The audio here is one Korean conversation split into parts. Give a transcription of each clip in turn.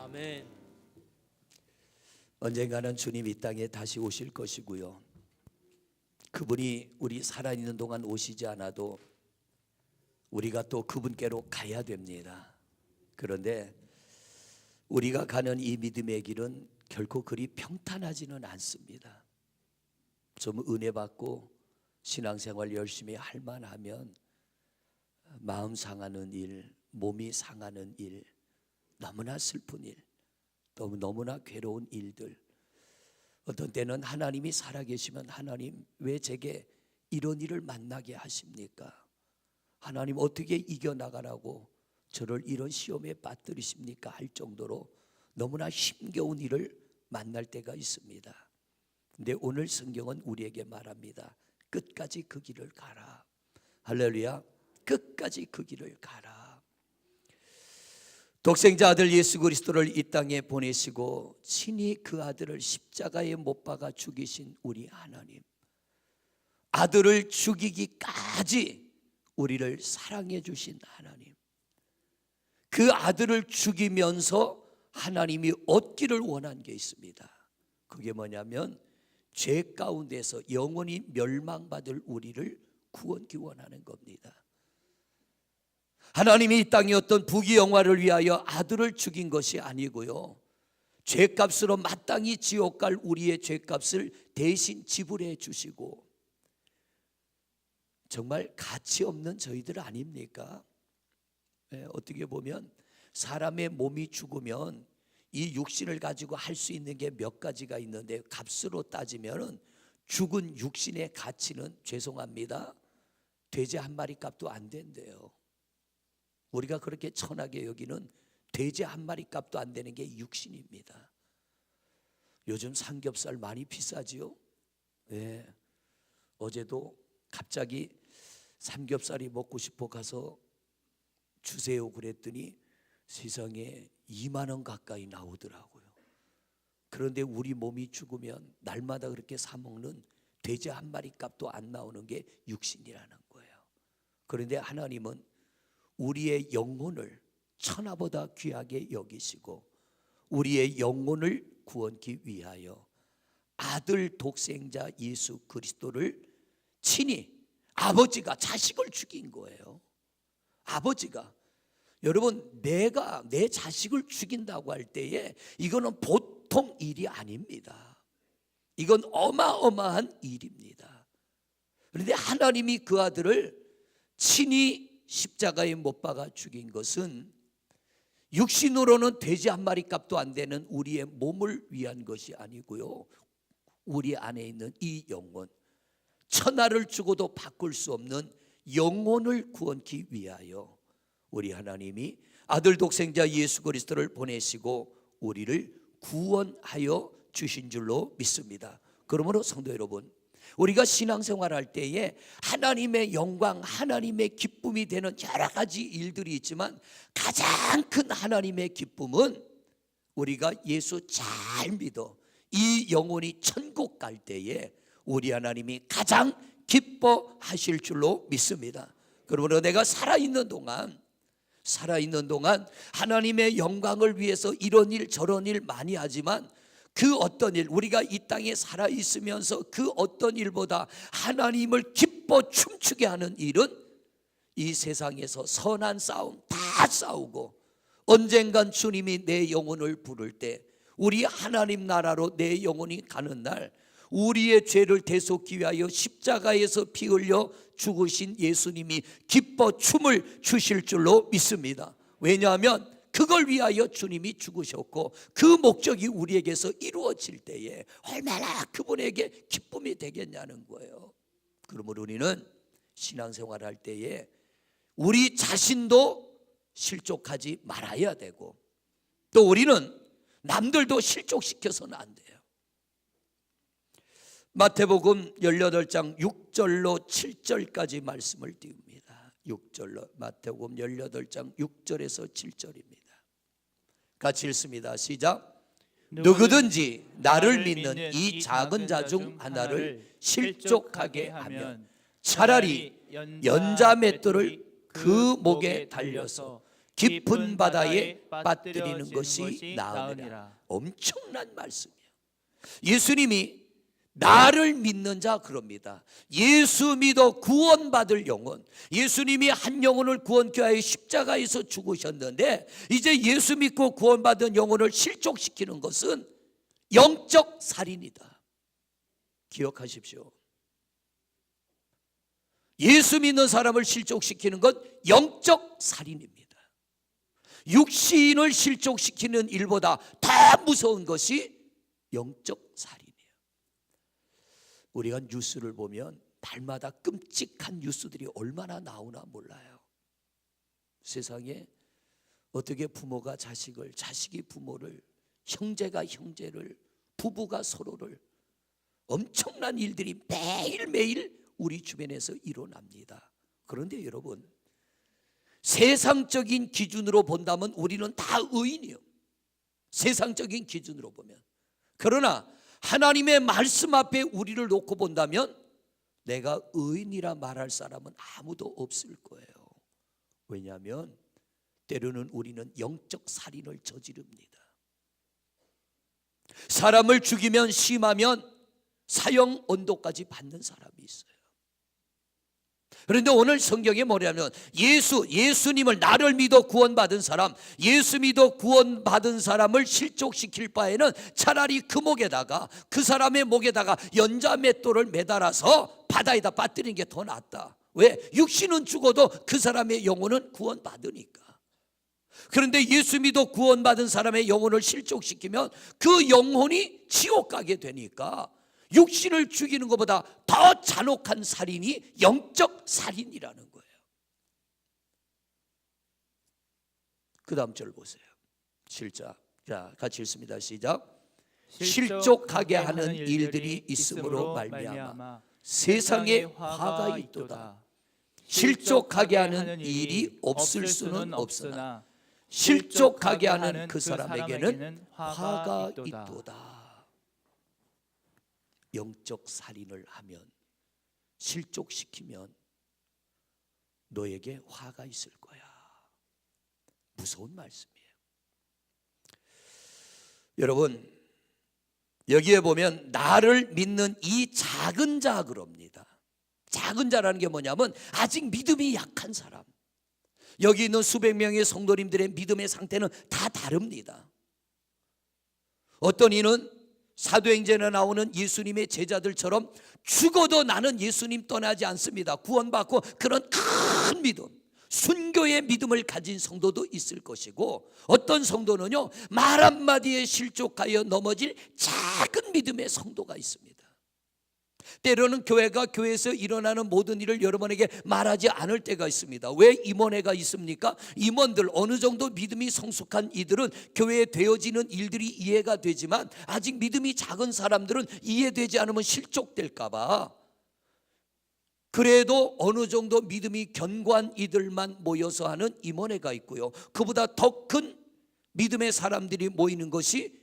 아멘. 언젠가는 주님 이 땅에 다시 오실 것이고요. 그분이 우리 살아있는 동안 오시지 않아도 우리가 또 그분께로 가야 됩니다. 그런데 우리가 가는 이 믿음의 길은 결코 그리 평탄하지는 않습니다. 좀 은혜 받고 신앙생활 열심히 할 만하면 마음 상하는 일, 몸이 상하는 일, 너무나 슬픈 일, 또 너무나 괴로운 일들, 어떤 때는 하나님이 살아계시면 하나님 왜 제게 이런 일을 만나게 하십니까? 하나님 어떻게 이겨나가라고 저를 이런 시험에 빠뜨리십니까? 할 정도로 너무나 힘겨운 일을 만날 때가 있습니다. 근데 오늘 성경은 우리에게 말합니다. 끝까지 그 길을 가라. 할렐루야. 끝까지 그 길을 가라. 독생자 아들 예수 그리스도를 이 땅에 보내시고 친히 그 아들을 십자가에 못 박아 죽이신 우리 하나님, 아들을 죽이기까지 우리를 사랑해 주신 하나님, 그 아들을 죽이면서 하나님이 얻기를 원한 게 있습니다. 그게 뭐냐면 죄 가운데서 영원히 멸망받을 우리를 구원기 원하는 겁니다. 하나님이 이 땅에 어떤 부귀영화를 위하여 아들을 죽인 것이 아니고요, 죄값으로 마땅히 지옥 갈 우리의 죄값을 대신 지불해 주시고, 정말 가치 없는 저희들 아닙니까? 어떻게 보면 사람의 몸이 죽으면 이 육신을 가지고 할 수 있는 게 몇 가지가 있는데, 값으로 따지면 죽은 육신의 가치는 죄송합니다, 돼지 한 마리 값도 안 된대요. 우리가 그렇게 천하게 여기는 돼지 한 마리 값도 안 되는 게 육신입니다. 요즘 삼겹살 많이 비싸지요? 네. 어제도 갑자기 삼겹살이 먹고 싶어 가서 주세요 그랬더니 세상에 2만 원 가까이 나오더라고요. 그런데 우리 몸이 죽으면 날마다 그렇게 사 먹는 돼지 한 마리 값도 안 나오는 게 육신이라는 거예요. 그런데 하나님은 우리의 영혼을 천하보다 귀하게 여기시고 우리의 영혼을 구원기 위하여 아들 독생자 예수 그리스도를 친히, 아버지가 자식을 죽인 거예요. 아버지가, 여러분, 내가 내 자식을 죽인다고 할 때에 이거는 보통 일이 아닙니다. 이건 어마어마한 일입니다. 그런데 하나님이 그 아들을 친히 십자가에 못 박아 죽인 것은 육신으로는 돼지 한 마리 값도 안 되는 우리의 몸을 위한 것이 아니고요, 우리 안에 있는 이 영혼, 천하를 주고도 바꿀 수 없는 영혼을 구원기 위하여 우리 하나님이 아들 독생자 예수 그리스도를 보내시고 우리를 구원하여 주신 줄로 믿습니다. 그러므로 성도 여러분, 우리가 신앙생활할 때에 하나님의 영광, 하나님의 기쁨이 되는 여러 가지 일들이 있지만 가장 큰 하나님의 기쁨은 우리가 예수 잘 믿어 이 영혼이 천국 갈 때에 우리 하나님이 가장 기뻐하실 줄로 믿습니다. 그러므로 내가 살아있는 동안 하나님의 영광을 위해서 이런 일 저런 일 많이 하지만 그 어떤 일, 우리가 이 땅에 살아있으면서 그 어떤 일보다 하나님을 기뻐 춤추게 하는 일은 이 세상에서 선한 싸움 다 싸우고 언젠간 주님이 내 영혼을 부를 때, 우리 하나님 나라로 내 영혼이 가는 날, 우리의 죄를 대속기 위하여 십자가에서 피 흘려 죽으신 예수님이 기뻐 춤을 추실 줄로 믿습니다. 왜냐하면 그걸 위하여 주님이 죽으셨고 그 목적이 우리에게서 이루어질 때에 얼마나 그분에게 기쁨이 되겠냐는 거예요. 그러므로 우리는 신앙생활할 때에 우리 자신도 실족하지 말아야 되고, 또 우리는 남들도 실족시켜서는 안 돼요. 마태복음 18장 6절로 7절까지 말씀을 띄웁니다. 6절로, 마태복음 18장 6절에서 7절입니다. 같이 읽습니다. 시작. 누구든지 나를 믿는 이 작은 자 중 하나를 실족하게 하면 차라리 연자 맷돌을 그 목에 달려서 깊은 바다에 빠뜨리는 것이 나으니라. 엄청난 말씀이에요. 예수님이 나를 믿는 자 그럽니다. 예수 믿어 구원받을 영혼, 예수님이 한 영혼을 구원케 하여 십자가에서 죽으셨는데 이제 예수 믿고 구원받은 영혼을 실족시키는 것은 영적 살인이다. 기억하십시오. 예수 믿는 사람을 실족시키는 건 영적 살인입니다. 육신을 실족시키는 일보다 더 무서운 것이 영적 살인이에요. 우리가 뉴스를 보면 날마다 끔찍한 뉴스들이 얼마나 나오나 몰라요. 세상에 어떻게 부모가 자식을, 자식이 부모를, 형제가 형제를, 부부가 서로를, 엄청난 일들이 매일매일 우리 주변에서 일어납니다. 그런데 여러분, 세상적인 기준으로 본다면 우리는 다 의인이요. 세상적인 기준으로 보면. 그러나 하나님의 말씀 앞에 우리를 놓고 본다면 내가 의인이라 말할 사람은 아무도 없을 거예요. 왜냐하면 때로는 우리는 영적 살인을 저지릅니다. 사람을 죽이면, 심하면 사형 언도까지 받는 사람이 있어요. 그런데 오늘 성경에 뭐냐면 예수님을, 나를 믿어 구원받은 사람, 예수 믿어 구원받은 사람을 실족시킬 바에는 차라리 그 목에다가, 그 사람의 목에다가 연자맷돌을 매달아서 바다에다 빠뜨리는 게 더 낫다. 왜? 육신은 죽어도 그 사람의 영혼은 구원받으니까. 그런데 예수 믿어 구원받은 사람의 영혼을 실족시키면 그 영혼이 지옥 가게 되니까 육신을 죽이는 것보다 더 잔혹한 살인이 영적 살인이라는 거예요. 그 다음 절 보세요. 7절. 자, 같이 읽습니다. 시작. 실족하게 하는 일들이 있음으로 말미암아 세상에 화가 있도다. 실족하게 하는 일이 없을 수는 없으나 실족하게 하는 그 사람에게는 화가 있도다. 영적 살인을 하면, 실족시키면 너에게 화가 있을 거야. 무서운 말씀이에요. 여러분, 여기에 보면 나를 믿는 이 작은 자 그럽니다. 작은 자라는 게 뭐냐면 아직 믿음이 약한 사람. 여기 있는 수백 명의 성도님들의 믿음의 상태는 다 다릅니다. 어떤 이는 사도행전에 나오는 예수님의 제자들처럼 죽어도 나는 예수님 떠나지 않습니다, 구원받고, 그런 큰 믿음, 순교의 믿음을 가진 성도도 있을 것이고, 어떤 성도는요 말 한마디에 실족하여 넘어질 작은 믿음의 성도가 있습니다. 때로는 교회에서 일어나는 모든 일을 여러분에게 말하지 않을 때가 있습니다. 왜 임원회가 있습니까? 임원들, 어느 정도 믿음이 성숙한 이들은 교회에 되어지는 일들이 이해가 되지만 아직 믿음이 작은 사람들은 이해되지 않으면 실족될까 봐, 그래도 어느 정도 믿음이 견고한 이들만 모여서 하는 임원회가 있고요, 그보다 더 큰 믿음의 사람들이 모이는 것이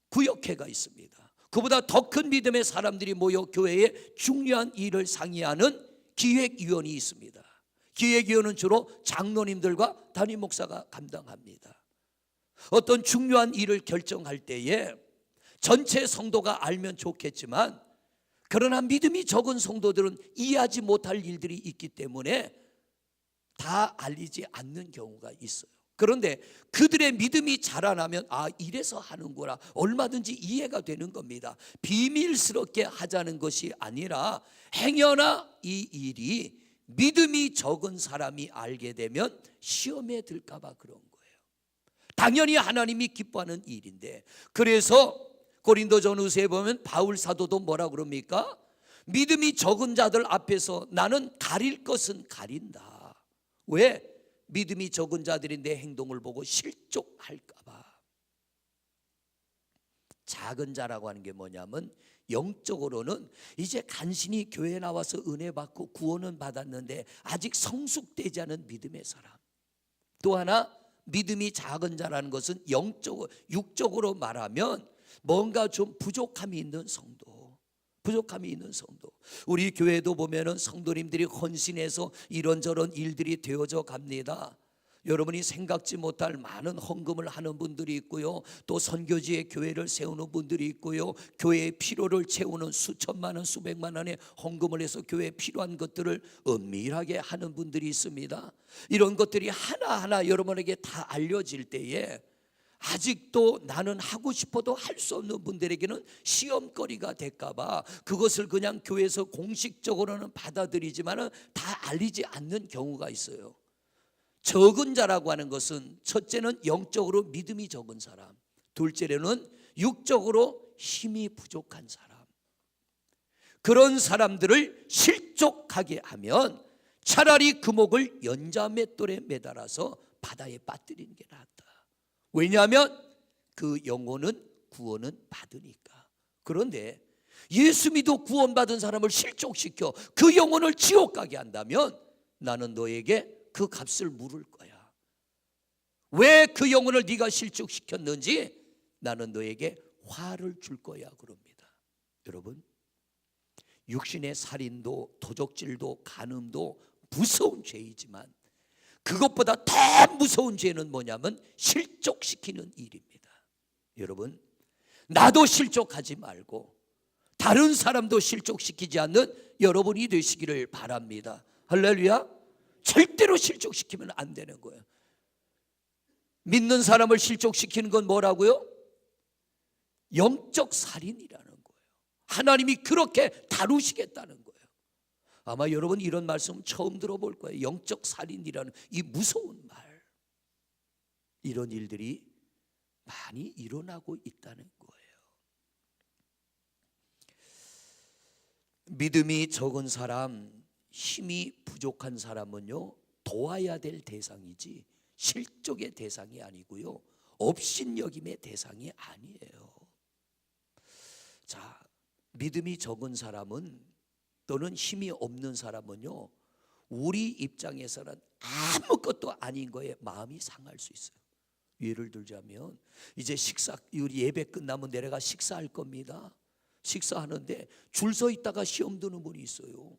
구역회가 있습니다. 그보다 더 큰 믿음의 사람들이 모여 교회에 중요한 일을 상의하는 기획위원이 있습니다. 기획위원은 주로 장로님들과 담임 목사가 감당합니다. 어떤 중요한 일을 결정할 때에 전체 성도가 알면 좋겠지만, 그러나 믿음이 적은 성도들은 이해하지 못할 일들이 있기 때문에 다 알리지 않는 경우가 있어요. 그런데 그들의 믿음이 자라나면 이래서 하는구나, 얼마든지 이해가 되는 겁니다. 비밀스럽게 하자는 것이 아니라 행여나 이 일이 믿음이 적은 사람이 알게 되면 시험에 들까 봐 그런 거예요. 당연히 하나님이 기뻐하는 일인데, 그래서 고린도전후서에 보면 바울 사도도 뭐라 그럽니까? 믿음이 적은 자들 앞에서 나는 가릴 것은 가린다. 왜? 믿음이 적은 자들이 내 행동을 보고 실족할까 봐. 작은 자라고 하는 게 뭐냐면 영적으로는 이제 간신히 교회에 나와서 은혜 받고 구원은 받았는데 아직 성숙되지 않은 믿음의 사람. 또 하나, 믿음이 작은 자라는 것은 영적으로, 육적으로 말하면 뭔가 좀 부족함이 있는 성도. 부족함이 있는 성도. 우리 교회도 보면은 성도님들이 헌신해서 이런저런 일들이 되어져 갑니다. 여러분이 생각지 못할 많은 헌금을 하는 분들이 있고요, 또 선교지에 교회를 세우는 분들이 있고요, 교회의 필요를 채우는 수천만 원, 수백만 원의 헌금을 해서 교회에 필요한 것들을 은밀하게 하는 분들이 있습니다. 이런 것들이 하나하나 여러분에게 다 알려질 때에 아직도 나는 하고 싶어도 할 수 없는 분들에게는 시험거리가 될까봐 그것을 그냥 교회에서 공식적으로는 받아들이지만 다 알리지 않는 경우가 있어요. 적은 자라고 하는 것은 첫째는 영적으로 믿음이 적은 사람, 둘째로는 육적으로 힘이 부족한 사람, 그런 사람들을 실족하게 하면 차라리 금옥을 연자맷돌에 매달아서 바다에 빠뜨리는 게 낫다. 왜냐하면 그 영혼은 구원은 받으니까. 그런데 예수 믿어 구원받은 사람을 실족시켜 그 영혼을 지옥 가게 한다면 나는 너에게 그 값을 물을 거야. 왜 그 영혼을 네가 실족시켰는지 나는 너에게 화를 줄 거야 그럽니다. 여러분, 육신의 살인도 도적질도 간음도 무서운 죄이지만 그것보다 더 무서운 죄는 뭐냐면 실족시키는 일입니다. 여러분, 나도 실족하지 말고 다른 사람도 실족시키지 않는 여러분이 되시기를 바랍니다. 할렐루야. 절대로 실족시키면 안 되는 거예요. 믿는 사람을 실족시키는 건 뭐라고요? 영적 살인이라는 거예요. 하나님이 그렇게 다루시겠다는 거예요. 아마 여러분 이런 말씀 처음 들어볼 거예요. 영적 살인이라는 이 무서운 말. 이런 일들이 많이 일어나고 있다는 거예요. 믿음이 적은 사람, 힘이 부족한 사람은요, 도와야 될 대상이지 실족의 대상이 아니고요, 업신여김의 대상이 아니에요. 자, 믿음이 적은 사람은 또는 힘이 없는 사람은요, 우리 입장에서는 아무것도 아닌 거에 마음이 상할 수 있어요. 예를 들자면 이제 우리 예배 끝나면 내려가 식사할 겁니다. 식사하는데 줄 서 있다가 시험 드는 분이 있어요.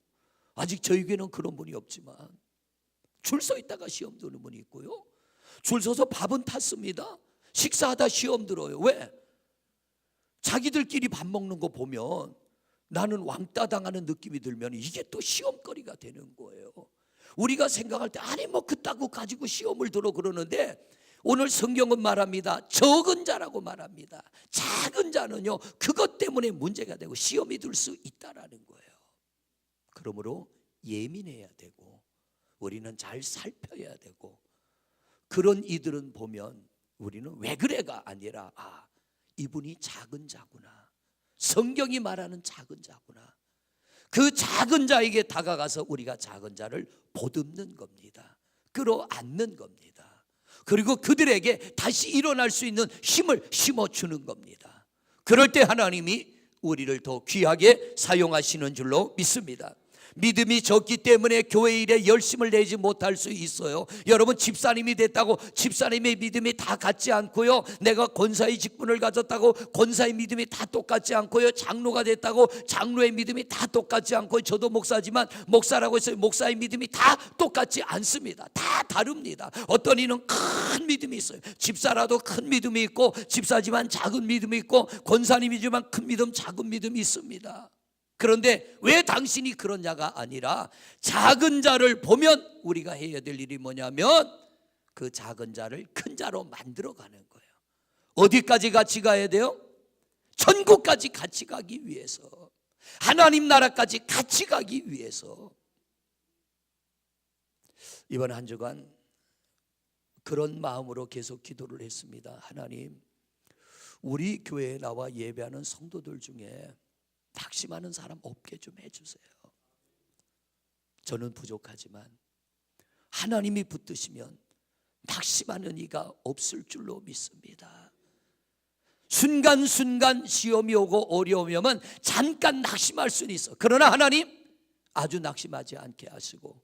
아직 저희에게는 그런 분이 없지만 줄 서 있다가 시험 드는 분이 있고요, 줄 서서 밥은 탔습니다. 식사하다 시험 들어요. 왜? 자기들끼리 밥 먹는 거 보면 나는 왕따 당하는 느낌이 들면 이게 또 시험거리가 되는 거예요. 우리가 생각할 때 아니 뭐 그따구 가지고 시험을 들어 그러는데 오늘 성경은 말합니다. 적은 자라고 말합니다. 작은 자는요, 그것 때문에 문제가 되고 시험이 들 수 있다라는 거예요. 그러므로 예민해야 되고 우리는 잘 살펴야 되고, 그런 이들은 보면 우리는 왜 그래가 아니라 이분이 작은 자구나, 성경이 말하는 작은 자구나, 그 작은 자에게 다가가서 우리가 작은 자를 보듬는 겁니다. 끌어안는 겁니다. 그리고 그들에게 다시 일어날 수 있는 힘을 심어주는 겁니다. 그럴 때 하나님이 우리를 더 귀하게 사용하시는 줄로 믿습니다. 믿음이 적기 때문에 교회 일에 열심을 내지 못할 수 있어요. 여러분, 집사님이 됐다고 집사님의 믿음이 다 같지 않고요, 내가 권사의 직분을 가졌다고 권사의 믿음이 다 똑같지 않고요, 장로가 됐다고 장로의 믿음이 다 똑같지 않고, 저도 목사지만 목사라고 해서 목사의 믿음이 다 똑같지 않습니다. 다 다릅니다. 어떤 이는 큰 믿음이 있어요. 집사라도 큰 믿음이 있고, 집사지만 작은 믿음이 있고, 권사님이지만 큰 믿음 작은 믿음이 있습니다. 그런데 왜 당신이 그러냐가 아니라 작은 자를 보면 우리가 해야 될 일이 뭐냐면 그 작은 자를 큰 자로 만들어가는 거예요. 어디까지 같이 가야 돼요? 천국까지 같이 가기 위해서, 하나님 나라까지 같이 가기 위해서. 이번 한 주간 그런 마음으로 계속 기도를 했습니다. 하나님, 우리 교회에 나와 예배하는 성도들 중에 낙심하는 사람 없게 좀 해주세요. 저는 부족하지만 하나님이 붙드시면 낙심하는 이가 없을 줄로 믿습니다. 순간순간 시험이 오고 어려움이 오면 잠깐 낙심할 수는 있어. 그러나 하나님 아주 낙심하지 않게 하시고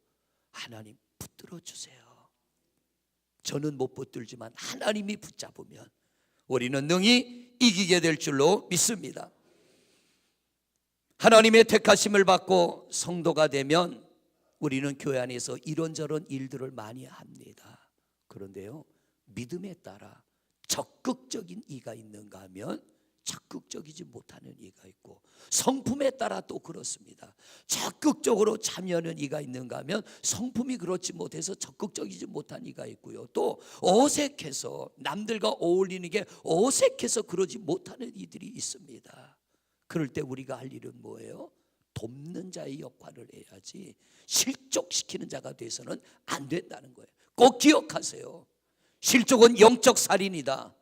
하나님 붙들어 주세요. 저는 못 붙들지만 하나님이 붙잡으면 우리는 능히 이기게 될 줄로 믿습니다. 하나님의 택하심을 받고 성도가 되면 우리는 교회 안에서 이런저런 일들을 많이 합니다. 그런데요, 믿음에 따라 적극적인 이가 있는가 하면 적극적이지 못하는 이가 있고, 성품에 따라 또 그렇습니다. 적극적으로 참여하는 이가 있는가 하면 성품이 그렇지 못해서 적극적이지 못한 이가 있고요, 또 어색해서 남들과 어울리는 게 어색해서 그러지 못하는 이들이 있습니다. 그럴 때 우리가 할 일은 뭐예요? 돕는 자의 역할을 해야지 실족시키는 자가 돼서는 안 된다는 거예요. 꼭 기억하세요. 실족은 영적 살인이다.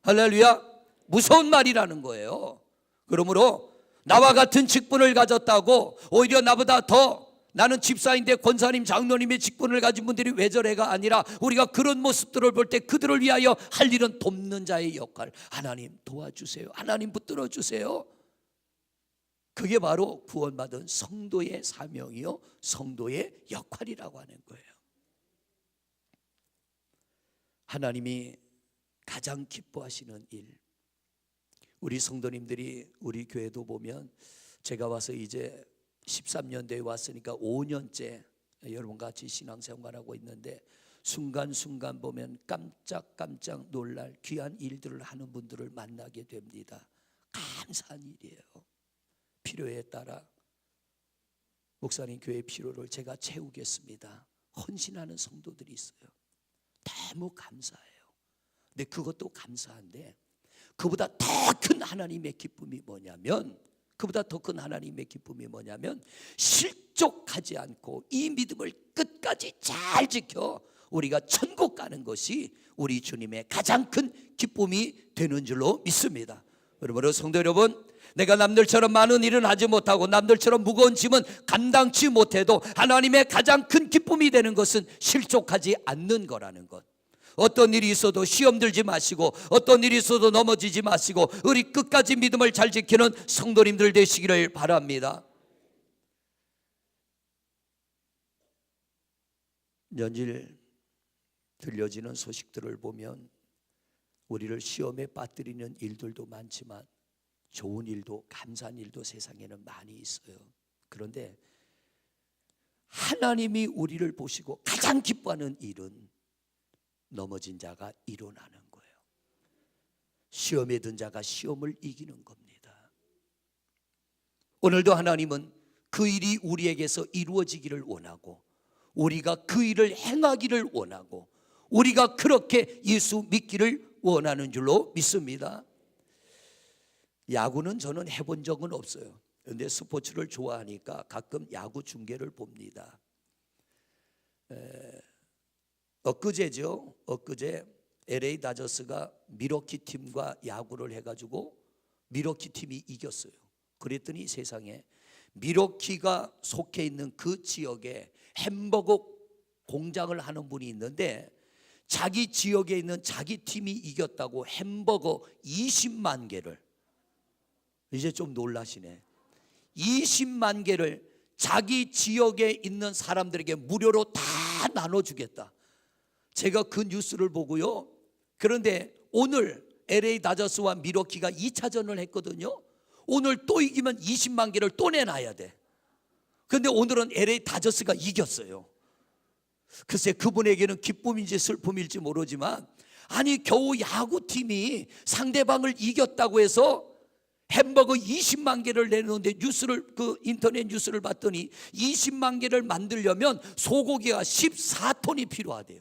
할렐루야. 무서운 말이라는 거예요. 그러므로 나와 같은 직분을 가졌다고 오히려 나보다 더 나는 집사인데 권사님 장로님의 직분을 가진 분들이 왜 저래가 아니라, 우리가 그런 모습들을 볼 때 그들을 위하여 할 일은 돕는 자의 역할. 하나님 도와주세요, 하나님 붙들어 주세요. 그게 바로 구원받은 성도의 사명이요, 성도의 역할이라고 하는 거예요. 하나님이 가장 기뻐하시는 일, 우리 성도님들이 우리 교회도 보면, 제가 와서 이제 13년대에 왔으니까 5년째 여러분과 같이 신앙생활하고 있는데, 순간순간 보면 깜짝깜짝 놀랄 귀한 일들을 하는 분들을 만나게 됩니다. 감사한 일이에요. 필요에 따라 목사님 교회 필요를 제가 채우겠습니다, 헌신하는 성도들이 있어요. 너무 감사해요. 근데 그것도 감사한데, 그보다 더 큰 하나님의 기쁨이 뭐냐면, 실족하지 않고 이 믿음을 끝까지 잘 지켜 우리가 천국 가는 것이 우리 주님의 가장 큰 기쁨이 되는 줄로 믿습니다. 여러분, 성도 여러분, 내가 남들처럼 많은 일은 하지 못하고 남들처럼 무거운 짐은 감당치 못해도 하나님의 가장 큰 기쁨이 되는 것은 실족하지 않는 거라는 것. 어떤 일이 있어도 시험 들지 마시고, 어떤 일이 있어도 넘어지지 마시고, 우리 끝까지 믿음을 잘 지키는 성도님들 되시기를 바랍니다. 연일 들려지는 소식들을 보면 우리를 시험에 빠뜨리는 일들도 많지만 좋은 일도, 감사한 일도 세상에는 많이 있어요. 그런데 하나님이 우리를 보시고 가장 기뻐하는 일은 넘어진 자가 일어나는 거예요. 시험에 든 자가 시험을 이기는 겁니다. 오늘도 하나님은 그 일이 우리에게서 이루어지기를 원하고, 우리가 그 일을 행하기를 원하고, 우리가 그렇게 예수 믿기를 원하는 줄로 믿습니다. 야구는 저는 해본 적은 없어요. 그런데 스포츠를 좋아하니까 가끔 야구 중계를 봅니다. 엊그제 LA 다저스가 미러키 팀과 야구를 해가지고 미러키 팀이 이겼어요. 그랬더니 세상에, 미러키가 속해 있는 그 지역에 햄버거 공장을 하는 분이 있는데, 자기 지역에 있는 자기 팀이 이겼다고 햄버거 20만 개를, 이제 좀 놀라시네, 20만 개를 자기 지역에 있는 사람들에게 무료로 다 나눠주겠다. 제가 그 뉴스를 보고요, 그런데 오늘 LA 다저스와 미러키가 2차전을 했거든요. 오늘 또 이기면 20만 개를 또 내놔야 돼. 그런데 오늘은 LA 다저스가 이겼어요. 글쎄 그분에게는 기쁨인지 슬픔일지 모르지만, 아니 겨우 야구팀이 상대방을 이겼다고 해서 햄버거 20만 개를 내놓는데, 인터넷 뉴스를 봤더니 20만 개를 만들려면 소고기가 14톤이 필요하대요.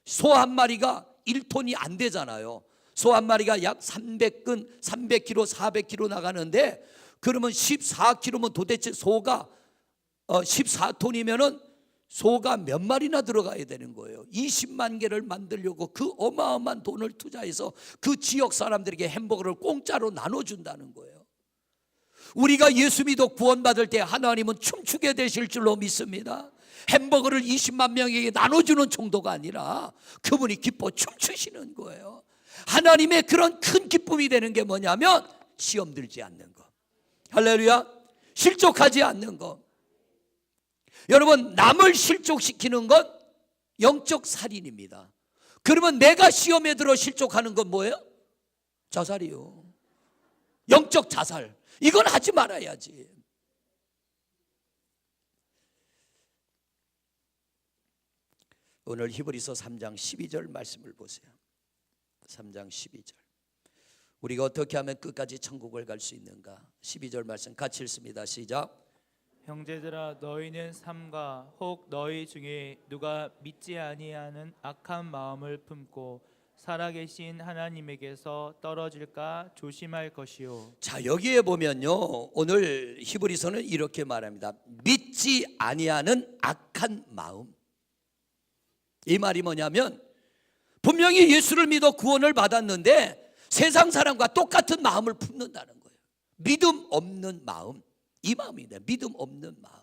소 한 마리가 1톤이 안 되잖아요. 소 한 마리가 약 300근, 300kg, 400kg 나가는데, 그러면 14kg면 도대체 소가 14톤이면은 소가 몇 마리나 들어가야 되는 거예요. 20만 개를 만들려고 그 어마어마한 돈을 투자해서 그 지역 사람들에게 햄버거를 공짜로 나눠준다는 거예요. 우리가 예수 믿어 구원받을 때 하나님은 춤추게 되실 줄로 믿습니다. 햄버거를 20만 명에게 나눠주는 정도가 아니라 그분이 기뻐 춤추시는 거예요. 하나님의 그런 큰 기쁨이 되는 게 뭐냐면, 시험 들지 않는 것, 할렐루야, 실족하지 않는 것. 여러분, 남을 실족시키는 건 영적 살인입니다. 그러면 내가 시험에 들어 실족하는 건 뭐예요? 자살이요. 영적 자살. 이건 하지 말아야지. 오늘 히브리서 3장 12절 말씀을 보세요. 3장 12절. 우리가 어떻게 하면 끝까지 천국을 갈 수 있는가? 12절 말씀 같이 읽습니다. 시작. 형제들아 너희는 삼가 혹 너희 중에 누가 믿지 아니하는 악한 마음을 품고 살아계신 하나님에게서 떨어질까 조심할 것이요. 자, 여기에 보면요, 오늘 히브리서는 이렇게 말합니다. 믿지 아니하는 악한 마음. 이 말이 뭐냐면 분명히 예수를 믿어 구원을 받았는데 세상 사람과 똑같은 마음을 품는다는 거예요. 믿음 없는 마음, 이 마음이네. 믿음 없는 마음.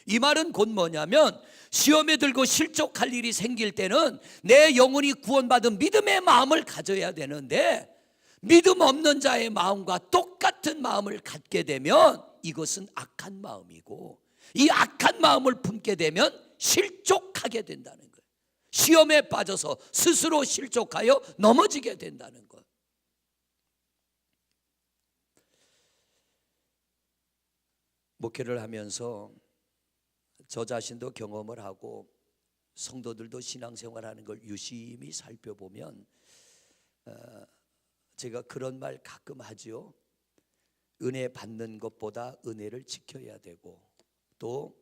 이 말은 곧 뭐냐면 시험에 들고 실족할 일이 생길 때는 내 영혼이 구원받은 믿음의 마음을 가져야 되는데 믿음 없는 자의 마음과 똑같은 마음을 갖게 되면 이것은 악한 마음이고, 이 악한 마음을 품게 되면 실족하게 된다는 거예요. 시험에 빠져서 스스로 실족하여 넘어지게 된다는 것. 목회를 하면서 저 자신도 경험을 하고 성도들도 신앙생활하는 걸 유심히 살펴보면 제가 그런 말 가끔 하죠. 은혜 받는 것보다 은혜를 지켜야 되고 또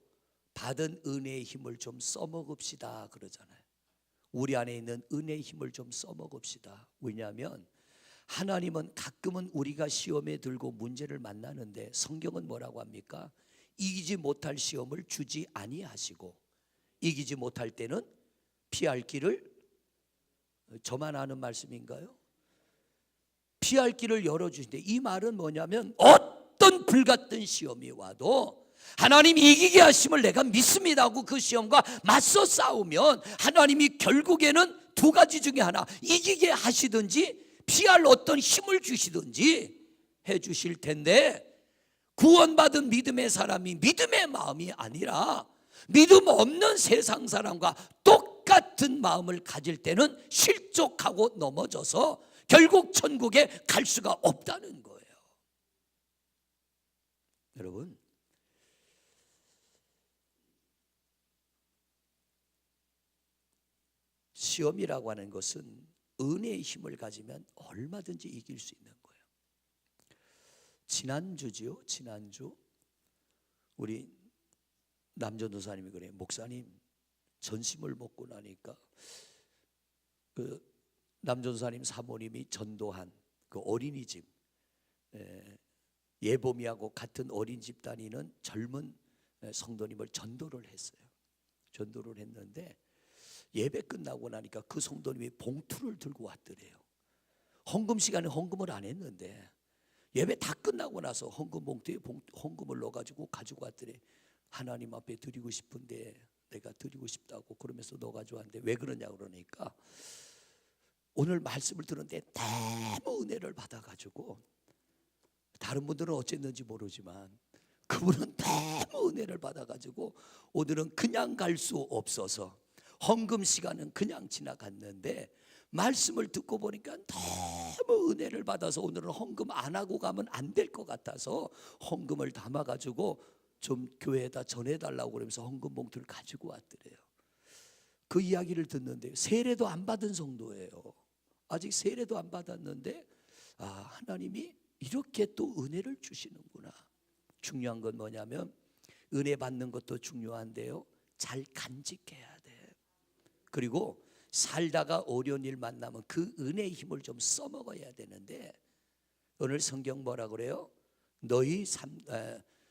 받은 은혜의 힘을 좀 써먹읍시다 그러잖아요. 우리 안에 있는 은혜의 힘을 좀 써먹읍시다. 왜냐하면 하나님은 가끔은 우리가 시험에 들고 문제를 만나는데 성경은 뭐라고 합니까? 이기지 못할 시험을 주지 아니하시고 이기지 못할 때는 피할 길을, 저만 아는 말씀인가요? 피할 길을 열어주신대. 이 말은 뭐냐면 어떤 불같은 시험이 와도 하나님이 이기게 하심을 내가 믿습니다 하고 그 시험과 맞서 싸우면 하나님이 결국에는 두 가지 중에 하나, 이기게 하시든지 피할 어떤 힘을 주시든지 해 주실 텐데, 구원받은 믿음의 사람이 믿음의 마음이 아니라 믿음 없는 세상 사람과 똑같은 마음을 가질 때는 실족하고 넘어져서 결국 천국에 갈 수가 없다는 거예요. 여러분, 시험이라고 하는 것은 은혜의 힘을 가지면 얼마든지 이길 수 있는 거예요. 지난주지요. 지난주 우리 남전도사님이 그래요. 목사님, 전심을 먹고 나니까 그 남전도사님 사모님이 전도한 그 어린이집, 예보미하고 같은 어린이집 다니는 젊은 성도님을 전도를 했어요. 전도를 했는데 예배 끝나고 나니까 그 성도님이 봉투를 들고 왔더래요. 헌금 시간에 헌금을 안 했는데 예배 다 끝나고 나서 헌금 봉투에 헌금을 넣어가지고 가지고 왔더래. 하나님 앞에 드리고 싶은데 내가 드리고 싶다고 그러면서 넣어 가지고 왔는데 왜 그러냐 그러니까 오늘 말씀을 들었는데 너무 은혜를 받아가지고, 다른 분들은 어쨌는지 모르지만 그분은 너무 은혜를 받아가지고 오늘은 그냥 갈 수 없어서 헌금 시간은 그냥 지나갔는데 말씀을 듣고 보니까 너무 은혜를 받아서 오늘은 헌금 안 하고 가면 안 될 것 같아서 헌금을 담아가지고 좀 교회에다 전해달라고 그러면서 헌금 봉투를 가지고 왔더래요. 그 이야기를 듣는데 세례도 안 받은 성도예요. 아직 세례도 안 받았는데 하나님이 이렇게 또 은혜를 주시는구나. 중요한 건 뭐냐면 은혜 받는 것도 중요한데요, 잘 간직해야 돼. 그리고 살다가 어려운 일 만나면 그 은혜의 힘을 좀 써먹어야 되는데 오늘 성경 뭐라 그래요?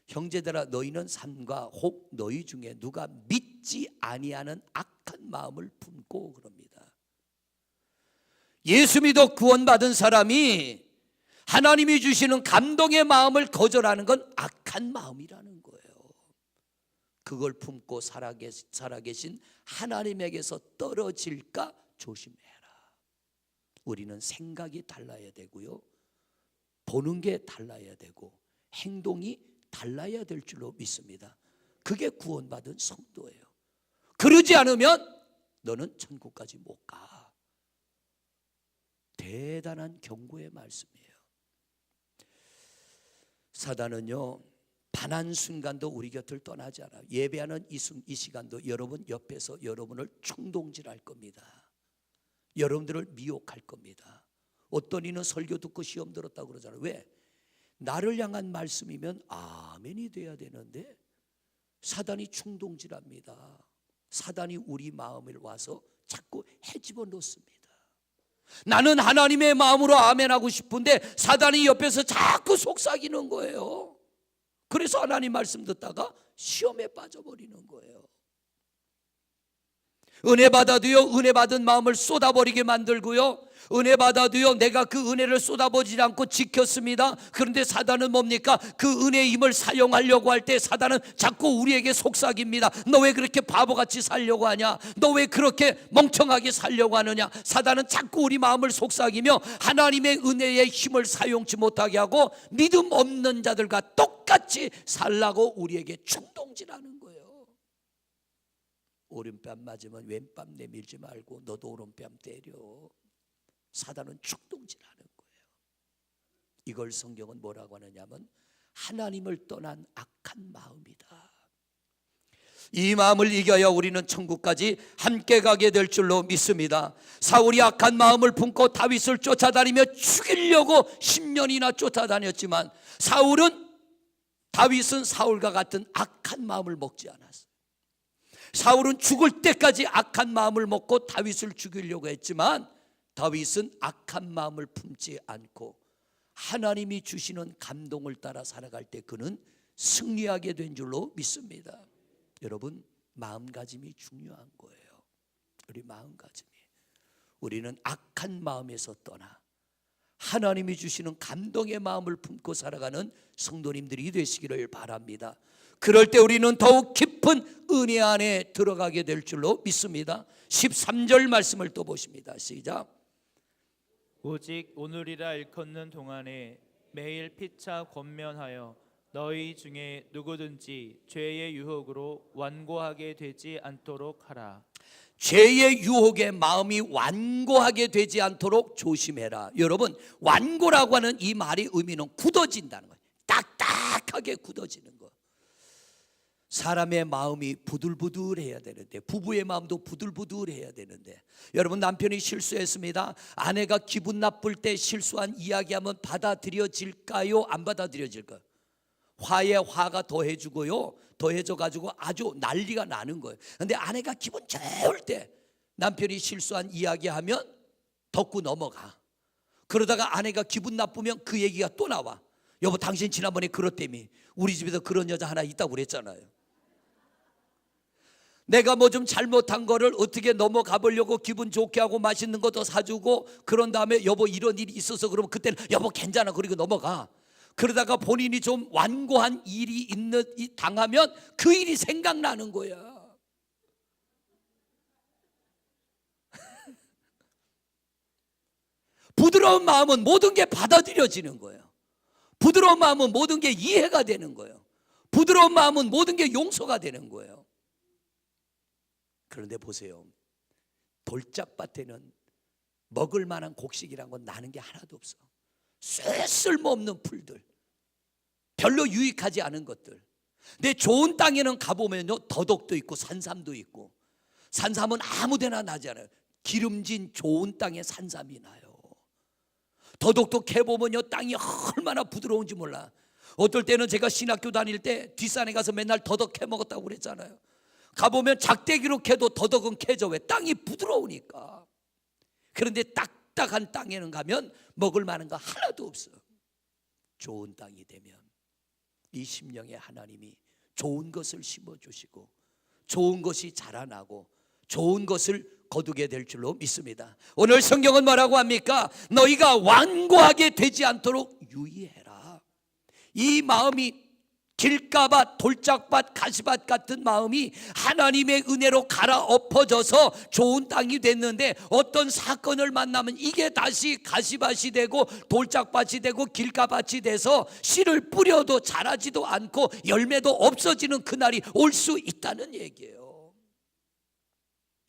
형제들아 너희는 삼가 혹 너희 중에 누가 믿지 아니하는 악한 마음을 품고 그럽니다. 예수 믿어 구원받은 사람이 하나님이 주시는 감동의 마음을 거절하는 건 악한 마음이라는 거예요. 그걸 품고 살아계신 하나님에게서 떨어질까 조심해라. 우리는 생각이 달라야 되고요, 보는 게 달라야 되고 행동이 달라야 될 줄로 믿습니다. 그게 구원받은 성도예요. 그러지 않으면 너는 천국까지 못 가. 대단한 경고의 말씀이에요. 사단은요 단 한순간도 우리 곁을 떠나지 않아요. 예배하는 이 시간도 여러분 옆에서 여러분을 충동질할 겁니다. 여러분들을 미혹할 겁니다. 어떤 이는 설교 듣고 시험 들었다고 그러잖아요. 왜? 나를 향한 말씀이면 아멘이 돼야 되는데 사단이 충동질합니다. 사단이 우리 마음을 와서 자꾸 헤집어 놓습니다. 나는 하나님의 마음으로 아멘하고 싶은데 사단이 옆에서 자꾸 속삭이는 거예요. 그래서 하나님 말씀 듣다가 시험에 빠져버리는 거예요. 은혜 받아도요, 은혜 받은 마음을 쏟아버리게 만들고요, 은혜 받아도요 내가 그 은혜를 쏟아버리지 않고 지켰습니다. 그런데 사단은 뭡니까? 그 은혜의 힘을 사용하려고 할 때 사단은 자꾸 우리에게 속삭입니다. 너 왜 그렇게 바보같이 살려고 하냐? 너 왜 그렇게 멍청하게 살려고 하느냐? 사단은 자꾸 우리 마음을 속삭이며 하나님의 은혜의 힘을 사용치 못하게 하고 믿음 없는 자들과 똑같이 살라고 우리에게 충동질하는 거예요. 오른뺨 맞으면 왼뺨 내밀지 말고 너도 오른뺨 때려. 사단은 충동질하는 거예요. 이걸 성경은 뭐라고 하느냐면 하나님을 떠난 악한 마음이다. 이 마음을 이겨야 우리는 천국까지 함께 가게 될 줄로 믿습니다. 사울이 악한 마음을 품고 다윗을 쫓아다니며 죽이려고 10년이나 쫓아다녔지만 다윗은 사울과 같은 악한 마음을 먹지 않았어요. 사울은 죽을 때까지 악한 마음을 먹고 다윗을 죽이려고 했지만 다윗은 악한 마음을 품지 않고 하나님이 주시는 감동을 따라 살아갈 때 그는 승리하게 된 줄로 믿습니다. 여러분, 마음가짐이 중요한 거예요. 우리 마음가짐이. 우리는 악한 마음에서 떠나 하나님이 주시는 감동의 마음을 품고 살아가는 성도님들이 되시기를 바랍니다. 그럴 때 우리는 더욱 깊은 은혜 안에 들어가게 될 줄로 믿습니다. 13절 말씀을 또 보십니다. 시작. 오직 오늘이라 일컫는 동안에 매일 피차 권면하여 너희 중에 누구든지 죄의 유혹으로 완고하게 되지 않도록 하라. 죄의 유혹에 마음이 완고하게 되지 않도록 조심해라. 여러분, 완고라고 하는 이 말의 의미는 굳어진다는 거예요. 딱딱하게 굳어지는 거. 사람의 마음이 부들부들해야 되는데, 부부의 마음도 부들부들해야 되는데, 여러분, 남편이 실수했습니다. 아내가 기분 나쁠 때 실수한 이야기하면 받아들여질까요? 안 받아들여질까요? 화에 화가 더해주고요, 더해져가지고 아주 난리가 나는 거예요. 근데 아내가 기분 좋을 때 남편이 실수한 이야기하면 덮고 넘어가. 그러다가 아내가 기분 나쁘면 그 얘기가 또 나와. 여보, 당신 지난번에 그렇다며. 우리 집에서 그런 여자 하나 있다고 그랬잖아요. 내가 뭐 좀 잘못한 거를 어떻게 넘어가 보려고 기분 좋게 하고 맛있는 것도 사주고 그런 다음에 여보 이런 일이 있어서 그러면 그때는 여보 괜찮아 그리고 넘어가. 그러다가 본인이 좀 완고한 일이 당하면 그 일이 생각나는 거야. 부드러운 마음은 모든 게 받아들여지는 거예요. 부드러운 마음은 모든 게 이해가 되는 거예요. 부드러운 마음은 모든 게 용서가 되는 거예요. 그런데 보세요, 돌짝밭에는 먹을 만한 곡식이란 건 나는 게 하나도 없어. 쓸모없는 풀들, 별로 유익하지 않은 것들. 근데 좋은 땅에는 가보면요, 더덕도 있고 산삼도 있고. 산삼은 아무데나 나지 않아요. 기름진 좋은 땅에 산삼이 나요. 더덕도 캐보면요, 땅이 얼마나 부드러운지 몰라. 어떨 때는 제가 신학교 다닐 때 뒷산에 가서 맨날 더덕 캐 먹었다고 그랬잖아요. 가보면 작대기로 캐도 더덕은 캐져. 왜? 땅이 부드러우니까. 그런데 딱딱한 땅에는 가면 먹을 만한 거 하나도 없어. 좋은 땅이 되면 이 심령에 하나님이 좋은 것을 심어주시고 좋은 것이 자라나고 좋은 것을 거두게 될 줄로 믿습니다. 오늘 성경은 뭐라고 합니까? 너희가 완고하게 되지 않도록 유의해라. 이 마음이 길가밭, 돌짝밭, 가시밭 같은 마음이 하나님의 은혜로 갈아엎어져서 좋은 땅이 됐는데 어떤 사건을 만나면 이게 다시 가시밭이 되고 돌짝밭이 되고 길가밭이 돼서 씨를 뿌려도 자라지도 않고 열매도 없어지는 그날이 올 수 있다는 얘기예요.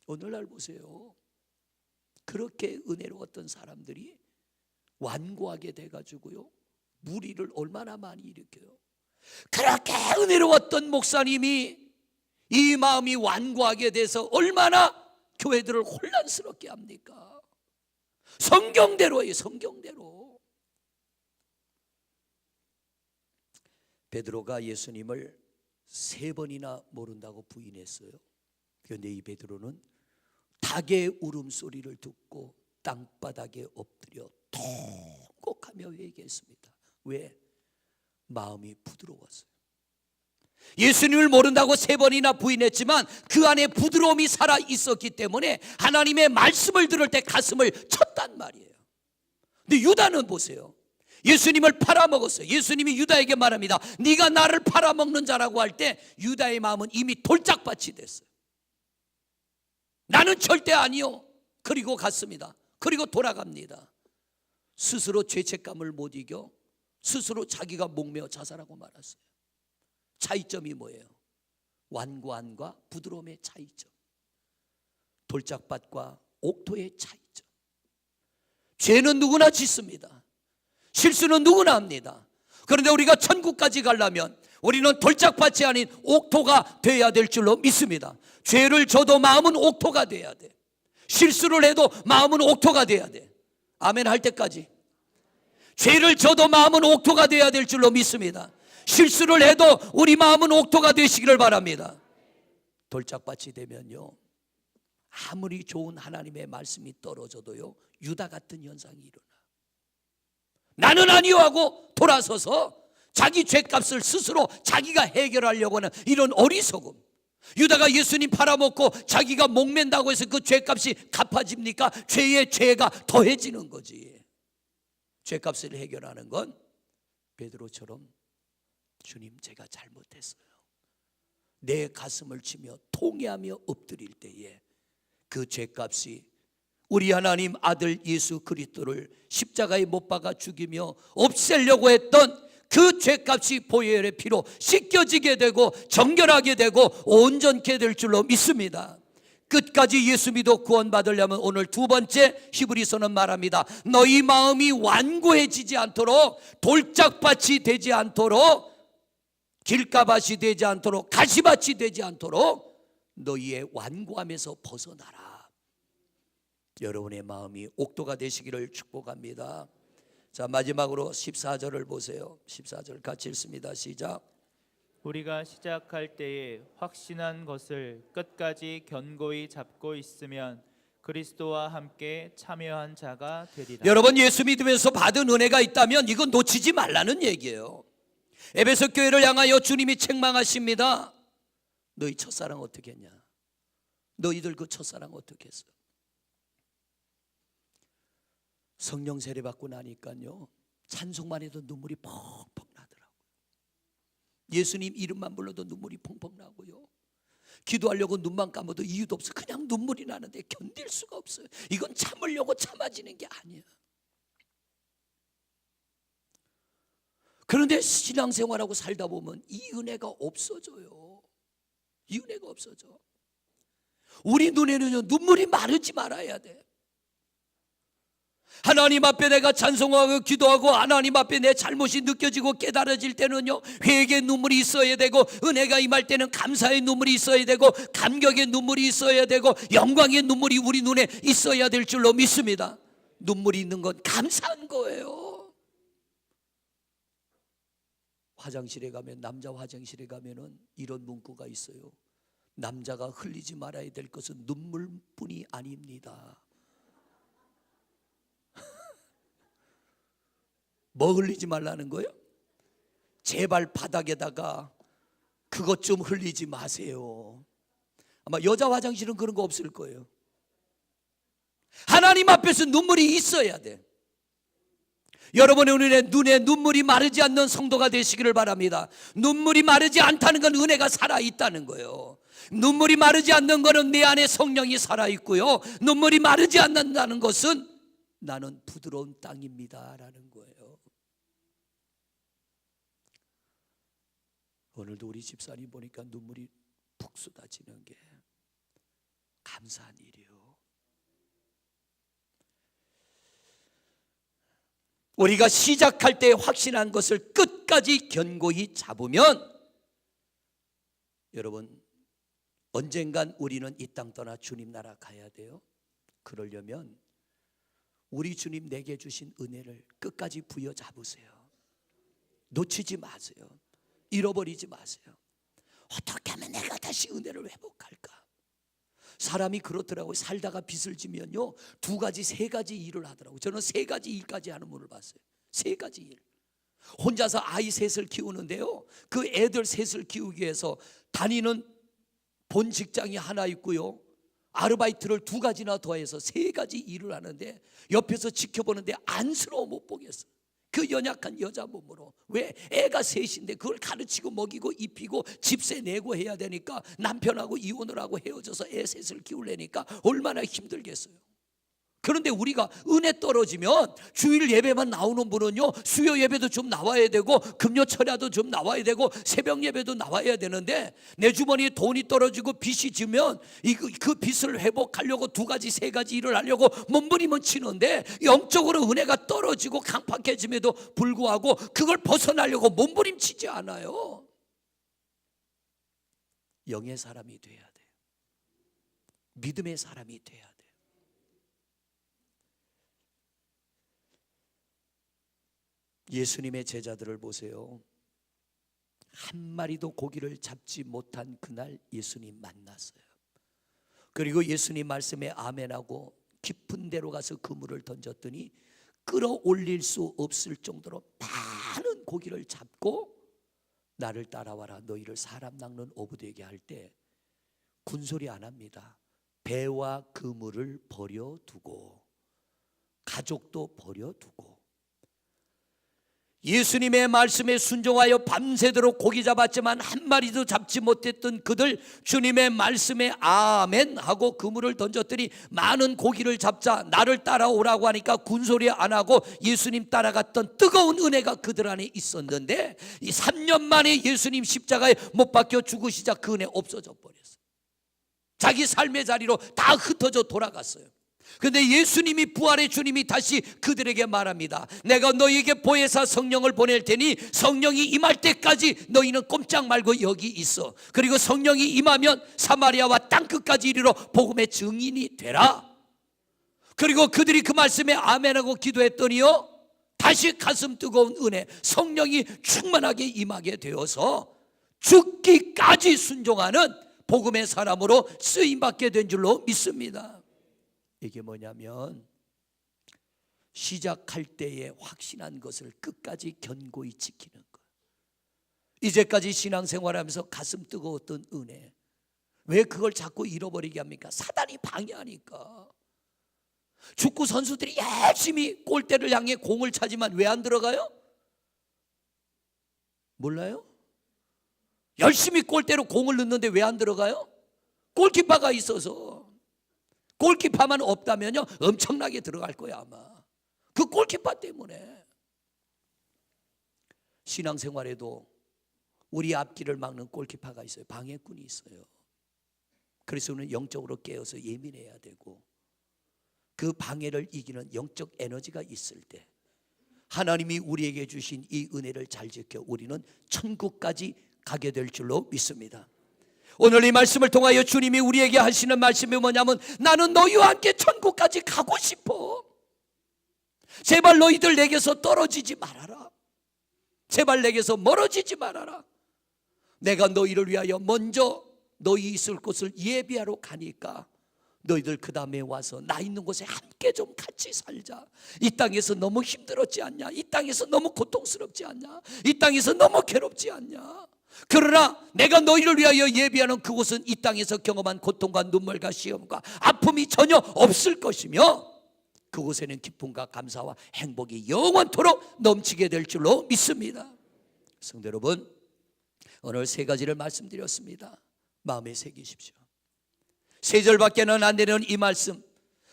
오늘날 보세요. 그렇게 은혜로웠던 사람들이 완고하게 돼가지고요, 무리를 얼마나 많이 일으켜요. 그렇게 은혜로웠던 목사님이 이 마음이 완고하게 돼서 얼마나 교회들을 혼란스럽게 합니까? 성경대로예요, 성경대로. 베드로가 예수님을 3번이나 모른다고 부인했어요. 그런데 이 베드로는 닭의 울음소리를 듣고 땅바닥에 엎드려 통곡하며 회개했습니다. 왜? 마음이 부드러웠어요. 예수님을 모른다고 3번이나 부인했지만 그 안에 부드러움이 살아 있었기 때문에 하나님의 말씀을 들을 때 가슴을 쳤단 말이에요. 근데 유다는 보세요. 예수님을 팔아먹었어요. 예수님이 유다에게 말합니다. 네가 나를 팔아먹는 자라고 할 때 유다의 마음은 이미 돌짝밭이 됐어요. 나는 절대 아니요. 그리고 갔습니다. 그리고 돌아갑니다. 스스로 죄책감을 못 이겨 스스로 자기가 목매어 자살하고 말았어요. 차이점이 뭐예요? 완고함과 부드러움의 차이점, 돌짝밭과 옥토의 차이점. 죄는 누구나 짓습니다. 실수는 누구나 합니다. 그런데 우리가 천국까지 가려면 우리는 돌짝밭이 아닌 옥토가 돼야 될 줄로 믿습니다. 죄를 져도 마음은 옥토가 돼야 돼. 실수를 해도 마음은 옥토가 돼야 돼. 아멘 할 때까지. 죄를 져도 마음은 옥토가 돼야 될 줄로 믿습니다. 실수를 해도 우리 마음은 옥토가 되시기를 바랍니다. 돌짝밭이 되면요, 아무리 좋은 하나님의 말씀이 떨어져도요, 유다 같은 현상이 일어나. 나는 아니요 하고 돌아서서 자기 죄값을 스스로 자기가 해결하려고 하는 이런 어리석음. 유다가 예수님 팔아먹고 자기가 목맨다고 해서 그 죄값이 갚아집니까? 죄의 죄가 더해지는 거지. 죄값을 해결하는 건 베드로처럼 주님 제가 잘못했어요, 내 가슴을 치며 통회하며 엎드릴 때에 그 죄값이 우리 하나님 아들 예수 그리스도를 십자가에 못 박아 죽이며 없애려고 했던 그 죄값이 보혈의 피로 씻겨지게 되고 정결하게 되고 온전케 될 줄로 믿습니다. 끝까지 예수 믿어 구원받으려면 오늘 2번째 히브리서는 말합니다. 너희 마음이 완고해지지 않도록, 돌짝밭이 되지 않도록, 길가밭이 되지 않도록, 가시밭이 되지 않도록 너희의 완고함에서 벗어나라. 여러분의 마음이 옥토가 되시기를 축복합니다. 자, 마지막으로 14절을 보세요. 14절 같이 읽습니다. 시작. 우리가 시작할 때에 확신한 것을 끝까지 견고히 잡고 있으면 그리스도와 함께 참여한 자가 되리라. 여러분, 예수 믿으면서 받은 은혜가 있다면 이건 놓치지 말라는 얘기예요. 에베소 교회를 향하여 주님이 책망하십니다. 너희 첫사랑 어떻게 했냐? 너희들 그 첫사랑 어떻게 했어? 성령 세례 받고 나니까요, 찬송만 해도 눈물이 펑펑 나더라고요. 예수님 이름만 불러도 눈물이 펑펑 나고요, 기도하려고 눈만 감아도 이유도 없어. 그냥 눈물이 나는데 견딜 수가 없어요. 이건 참으려고 참아지는 게 아니야. 그런데 신앙생활하고 살다 보면 이 은혜가 없어져요. 이 은혜가 없어져. 우리 눈에는요, 눈물이 마르지 말아야 돼. 하나님 앞에 내가 찬송하고 기도하고 하나님 앞에 내 잘못이 느껴지고 깨달아질 때는요, 회개의 눈물이 있어야 되고, 은혜가 임할 때는 감사의 눈물이 있어야 되고, 감격의 눈물이 있어야 되고, 영광의 눈물이 우리 눈에 있어야 될 줄로 믿습니다. 눈물이 있는 건 감사한 거예요. 화장실에 가면, 남자 화장실에 가면은 이런 문구가 있어요. 남자가 흘리지 말아야 될 것은 눈물뿐이 아닙니다. 뭐 흘리지 말라는 거예요? 제발 바닥에다가 그것 좀 흘리지 마세요. 아마 여자 화장실은 그런 거 없을 거예요. 하나님 앞에서 눈물이 있어야 돼. 여러분의 눈에 눈물이 마르지 않는 성도가 되시기를 바랍니다. 눈물이 마르지 않다는 건 은혜가 살아있다는 거예요. 눈물이 마르지 않는 것은 내 안에 성령이 살아있고요, 눈물이 마르지 않는다는 것은 나는 부드러운 땅입니다 라는 거예요. 오늘도 우리 집사님 보니까 눈물이 푹 쏟아지는 게 감사한 일이에요. 우리가 시작할 때 확신한 것을 끝까지 견고히 잡으면 여러분 언젠간 우리는 이 땅 떠나 주님 나라 가야 돼요. 그러려면 우리 주님 내게 주신 은혜를 끝까지 부여잡으세요. 놓치지 마세요. 잃어버리지 마세요. 어떻게 하면 내가 다시 은혜를 회복할까? 사람이 그렇더라고요. 살다가 빚을 지면요 2가지 3가지 일을 하더라고요. 저는 3가지 일까지 하는 분을 봤어요. 3가지 일. 혼자서 아이 셋을 키우는데요, 그 애들 셋을 키우기 위해서 다니는 본 직장이 하나 있고요, 아르바이트를 2가지나 더해서 3가지 일을 하는데 옆에서 지켜보는데 안쓰러워 못 보겠어. 그 연약한 여자 몸으로. 왜? 애가 셋인데 그걸 가르치고 먹이고 입히고 집세 내고 해야 되니까 남편하고 이혼을 하고 헤어져서 애 셋을 키우려니까 얼마나 힘들겠어요. 그런데 우리가 은혜 떨어지면 주일 예배만 나오는 분은요 수요 예배도 좀 나와야 되고 금요 철야도 좀 나와야 되고 새벽 예배도 나와야 되는데, 내 주머니에 돈이 떨어지고 빚이 지면 그 빚을 회복하려고 2가지 3가지 일을 하려고 몸부림은 치는데 영적으로 은혜가 떨어지고 강팍해짐에도 불구하고 그걸 벗어나려고 몸부림치지 않아요. 영의 사람이 돼야 돼요. 믿음의 사람이 돼야 돼요. 예수님의 제자들을 보세요. 한 마리도 고기를 잡지 못한 그날 예수님 만났어요. 그리고 예수님 말씀에 아멘하고 깊은 데로 가서 그물을 던졌더니 끌어올릴 수 없을 정도로 많은 고기를 잡고 나를 따라와라 너희를 사람 낚는 어부되게 할 때 군소리 안 합니다. 배와 그물을 버려두고 가족도 버려두고 예수님의 말씀에 순종하여 밤새도록 고기 잡았지만 한 마리도 잡지 못했던 그들, 주님의 말씀에 아멘 하고 그물을 던졌더니 많은 고기를 잡자 나를 따라오라고 하니까 군소리 안 하고 예수님 따라갔던 뜨거운 은혜가 그들 안에 있었는데, 이 3년 만에 예수님 십자가에 못 박혀 죽으시자 그 은혜 없어져 버렸어요. 자기 삶의 자리로 다 흩어져 돌아갔어요. 그런데 예수님이, 부활의 주님이 다시 그들에게 말합니다. 내가 너희에게 보혜사 성령을 보낼 테니 성령이 임할 때까지 너희는 꼼짝 말고 여기 있어. 그리고 성령이 임하면 사마리아와 땅끝까지 이르러 복음의 증인이 되라. 그리고 그들이 그 말씀에 아멘하고 기도했더니요 다시 가슴 뜨거운 은혜, 성령이 충만하게 임하게 되어서 죽기까지 순종하는 복음의 사람으로 쓰임받게 된 줄로 믿습니다. 이게 뭐냐면 시작할 때에 확신한 것을 끝까지 견고히 지키는 것. 이제까지 신앙생활하면서 가슴 뜨거웠던 은혜, 왜 그걸 자꾸 잃어버리게 합니까? 사단이 방해하니까. 축구 선수들이 열심히 골대를 향해 공을 차지만 왜 안 들어가요? 몰라요? 열심히 골대로 공을 넣는데 왜 안 들어가요? 골키퍼가 있어서. 골키퍼만 없다면요 엄청나게 들어갈 거야 아마. 그 골키퍼 때문에. 신앙생활에도 우리 앞길을 막는 골키퍼가 있어요. 방해꾼이 있어요. 그래서 우리는 영적으로 깨어서 예민해야 되고, 그 방해를 이기는 영적 에너지가 있을 때 하나님이 우리에게 주신 이 은혜를 잘 지켜 우리는 천국까지 가게 될 줄로 믿습니다. 오늘 이 말씀을 통하여 주님이 우리에게 하시는 말씀이 뭐냐면, 나는 너희와 함께 천국까지 가고 싶어. 제발 너희들 내게서 떨어지지 말아라. 제발 내게서 멀어지지 말아라. 내가 너희를 위하여 먼저 너희 있을 곳을 예비하러 가니까 너희들 그 다음에 와서 나 있는 곳에 함께 좀 같이 살자. 이 땅에서 너무 힘들었지 않냐? 이 땅에서 너무 고통스럽지 않냐? 이 땅에서 너무 괴롭지 않냐? 그러나 내가 너희를 위하여 예비하는 그곳은 이 땅에서 경험한 고통과 눈물과 시험과 아픔이 전혀 없을 것이며, 그곳에는 기쁨과 감사와 행복이 영원토록 넘치게 될 줄로 믿습니다. 성도 여러분, 오늘 3가지를 말씀드렸습니다. 마음에 새기십시오. 3절밖에는 안 되는 이 말씀,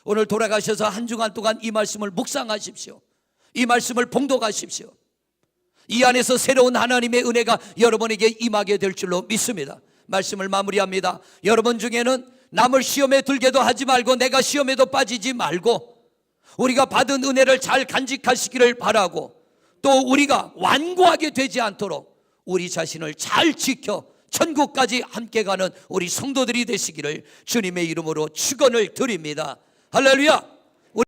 오늘 돌아가셔서 한 주간 동안 이 말씀을 묵상하십시오. 이 말씀을 봉독하십시오. 이 안에서 새로운 하나님의 은혜가 여러분에게 임하게 될 줄로 믿습니다. 말씀을 마무리합니다. 여러분 중에는 남을 시험에 들게도 하지 말고 내가 시험에도 빠지지 말고 우리가 받은 은혜를 잘 간직하시기를 바라고, 또 우리가 완고하게 되지 않도록 우리 자신을 잘 지켜 천국까지 함께 가는 우리 성도들이 되시기를 주님의 이름으로 축원을 드립니다. 할렐루야.